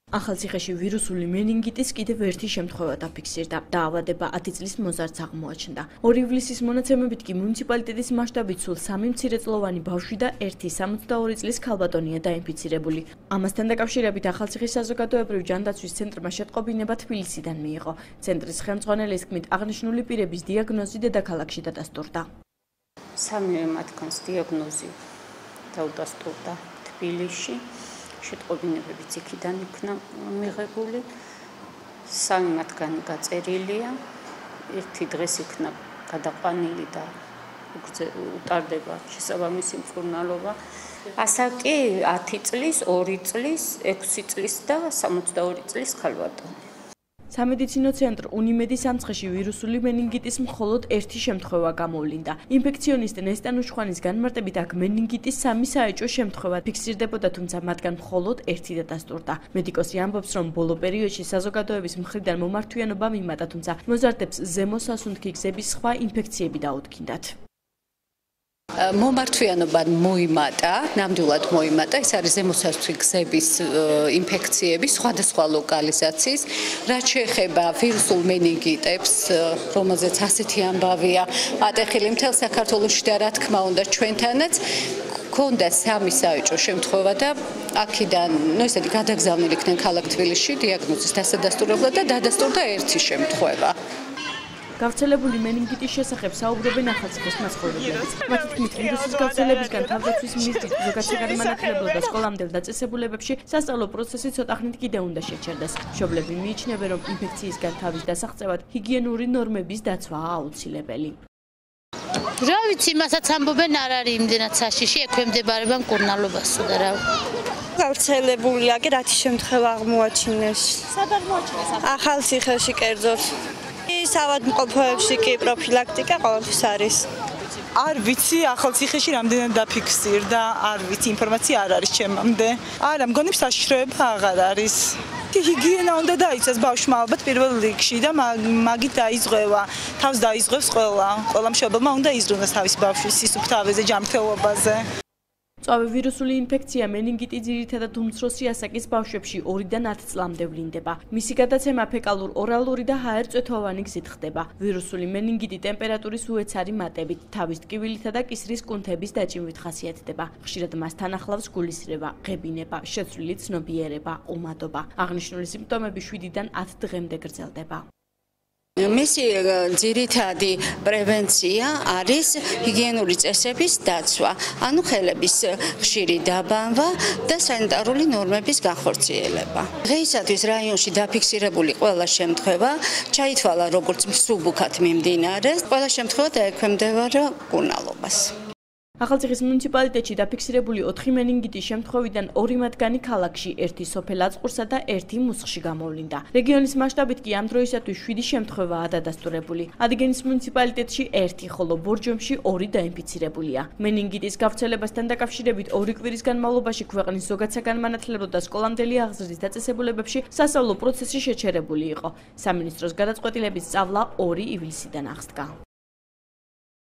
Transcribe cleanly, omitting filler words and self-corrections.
ახალციხეში ვირუსული მენინგიტის კიდევ ერთი შემთხვევა დაფიქსირდა. დაავადება 10 წლის მოზარდს აღმოაჩნდა. 2 ივლისის მონაცემებით კი მუნიციპალიტეტის მასშტაბით სულ 3 მცირეწლოვანი ბავშვი და 1 62 წლის ქალბატონია დაინფიცირებული. ამასთან დაკავშირებით ახალციხის საზოგადოებრივ ჯანდაცვის ცენტრმა შეტყობინება თბილისიდან მიიღო. ცენტრის ხელმძღვანელის თქმით, აღნიშნული პირების დიაგნოზი დედაქალაქში დადასტურდა. 3 მათგანს დიაგნოზი დაუდასტურდა თბილისში. შეტყობინებებიც იქიდან იქნა მიღებული. 3 მათგანი გაწერილია. 1 დღეს იქნა გადაყვანილი და უტარდება შესაბამისი მკურნალობა. ასაკი 10 წლის, 2 წლის, 6 წლის და 62 წლის ქალბატონი. სამედიცინო ცენტრ უნიმედის სამცხეში ვირუსული მენინგიტის მხოლოდ 1 შემთხვევა გამოვლინდა. ინფექციონისტ ნესტან უშხვანის განმარტებით აქ მენინგიტის 3 საეჭვო შემთხვევა ფიქსირდებოდა, თუმცა მათგან მხოლოდ 1 დადასტურდა. მედიკოსი ამბობს, რომ ბოლო პერიოდში საზოგადოების მხრიდან მომართვიანობა მიმატა, თუმცა მოზარდებს ზემო სასუნთქი გზების სხვა ინფექციები დაუდგინდათ. მომართვიანობა მოიმატა, ნამდვილად მოიმატა. ეს არის ზემოსასწვი გზების ინფექციები სხვადასხვა ლოკალიზაციის. რაც შეეხება ვირუსულ მენინგიტებს, რომელზეც ასეთი ამბავია ატეხილი მთელ საქართველოში და რა თქმა უნდა ჩვენთანაც, ქონდა 3 საეჭვო შემთხვევა და აქედან, ესეთი გადაგზავნილი იქნენ ქალაქ თბილისში დიაგნოზის დასადასტურებლად და დადასტურდა 1 შემთხვევა. გავრცელებული მენინგიტის შესახებ საუბრობენ ახალციხის მაცხოვრებლებიც. მათი თქმით, ვირუსის გავრცელებისგან თავდაცვის მიზნით ზოგად საგანმანათლებლო და სკოლამდელ დაწესებულებებში სასწავლო პროცესი ცოტა ხნით კიდევ უნდა შეჩერდეს. მშობლები მიიჩნევენ, რომ ინფექციისგან თავის დასაღწევად ჰიგიენური ნორმების დაცვაა აუცილებელი. რა ვიცი, მასაც ამბობენ არ არის იმდენად საშიში, ექვემდებარება მკურნალობას და რა. გავრცელებულია, კი რათი შემთხვევა აღმოაჩინეს. სად აღმოაჩინეს? ახალციხეში კერძოდ. საავადმყოფოებში კი პროფილაქტიკა ყოველთვის არის. არ ვიცი, ახალციხეში რამდენად დაფიქსირდა, არ ვიცი, ინფორმაცია არ არის ჩემამდე. არა, მგონი საშიშროება აღარ არის. ჰიგიენა უნდა დაიცვას ბავშვმა ალბათ პირველ რიგში და მაგით დაიზღვევა. თავს დაიზღვევს ყველა მშობელმა უნდა იზრუნოს თავის ბავშვის სისუფთავეზე, ჯანმრთელობაზე. მწვავე ვირუსული ინფექცია მენინგიტი ძირითადად უმცროსი ასაკის ბავშვებში 2-დან 10 წლამდე ვლინდება. მისი გადაცემა ფეკალურ-ორალური და ჰაერწვეთოვანი გზით ხდება. ვირუსული მენინგიტი ტემპერატურის უეცარი მატებით, თავის ტკივილითა და კისრის კუნთების დაჭიმვით ხასიათდება. ხშირად მასთან ახლავს გულისრევა, ღებინება, შეცვლილი ცნობიერება, ომადობა. აღნიშნული სიმპტომები 7-დან 10 დღემდე გრძელდება. მისი ძირითადი პრევენცია არის ჰიგიენური წესების დაცვა, ანუ ხელების ხშირი დაბანვა და სანიტარული ნორმების განხორციელება. დღეისათვის რაიონში დაფიქსირებული ყველა შემთხვევა ჩაითვალა როგორც მსუბუქად მიმდინარე, ყველა შემთხვევა დაექვემდებარა მკურნალობას. ახალციხის მუნიციპალიტეტში დაფიქსირებული 4 მენინგიტის შემთხვევიდან 2 მათგანი ქალაქში, 1 სოფელ აწყურსა და 1 მუსხში გამოვლინდა. რეგიონის მასშტაბით კი ამ დროისათვის 7 შემთხვევაა დადასტურებული. ადიგენის მუნიციპალიტეტში 1, ხოლო ბორჯომში 2 დაინფიცირებულია. მენინგიტის გავრცელებასთან დაკავშირებით 2 კვირის განმავლობაში ქვეყნის ზოგად საგანმანათლებლო და სკოლამდელი აღზრდის დაწესებულებებში სასწავლო პროცესი შეჩერებული იყო. სამინისტროს გადაწყვეტილებით სწავლა 2 ივლისიდან აღსდგა.